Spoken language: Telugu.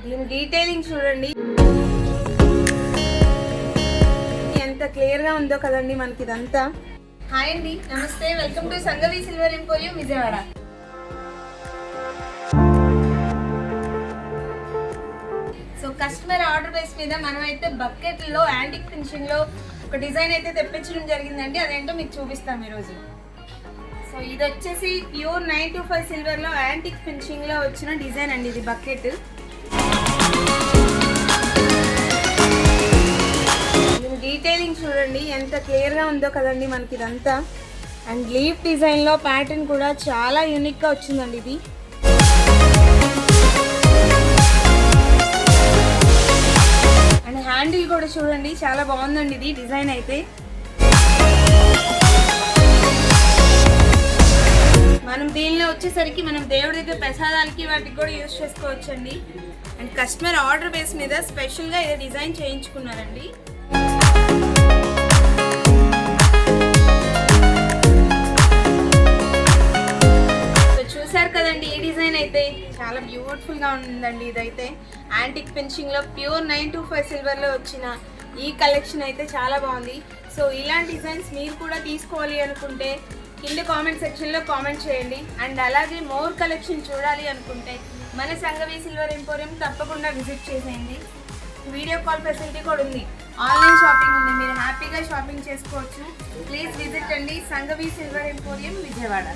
దీని డీటెయిలింగ్ చూడండి ఎంత క్లియర్ గా ఉందో కదండి మనకి ఇదంతా. హాయ్ అండి, నమస్తే, welcome to Sangavi silver emporium Vijayawada. So customer order base మీద మనం అయితే బకెట్ లో యాంటిక్ ఫినిషింగ్ లో ఒక డిజైన్ అయితే తెప్పించడం జరిగిందండి. అదేంటో మీకు చూపిస్తాం ఈరోజు. సో ఇది వచ్చేసి ప్యూర్ 925 సిల్వర్ లో యాంటిక్ ఫినిషింగ్ లో వచ్చిన డిజైన్ అండి. ఇది బకెట్. దీని డీటెయిలింగ్ చూడండి ఎంత క్లియర్ గా ఉందో కదండి మనకి ఇదంతా. అండ్ లీఫ్ డిజైన్ లో ప్యాటర్న్ కూడా చాలా యూనిక్ గా వచ్చిందండి ఇది. అండ్ హ్యాండిల్ కూడా చూడండి చాలా బాగుందండి ఇది డిజైన్ అయితే. మనం దీనిలో వచ్చేసరికి మనం దేవుడి దగ్గర ప్రసాదాలకి వాటికి కూడా యూజ్ చేసుకోవచ్చండి. అండ్ కస్టమర్ ఆర్డర్ బేస్ మీద స్పెషల్గా ఇది డిజైన్ చేయించుకున్నారండి. సో చూసారు కదండి, ఈ డిజైన్ అయితే చాలా బ్యూటిఫుల్గా ఉందండి. ఇదైతే యాంటిక్ ఫినిషింగ్లో ప్యూర్ 925 సిల్వర్లో వచ్చిన ఈ కలెక్షన్ అయితే చాలా బాగుంది. సో ఇలాంటి డిజైన్స్ మీరు కూడా తీసుకోవాలి అనుకుంటే కింద కామెంట్ సెక్షన్లో కామెంట్ చేయండి. అండ్ అలాగే మోర్ కలెక్షన్ చూడాలి అనుకుంటే మన సంగవి సిల్వర్ ఎంపోరియం తప్పకుండా విజిట్ చేసేయండి. వీడియో కాల్ ఫెసిలిటీ కూడా ఉంది. ఆన్లైన్ షాపింగ్ ఉంది, మీరు హ్యాపీగా షాపింగ్ చేసుకోవచ్చు. ప్లీజ్ విజిట్ అండి సంగవి సిల్వర్ ఎంపోరియం విజయవాడ.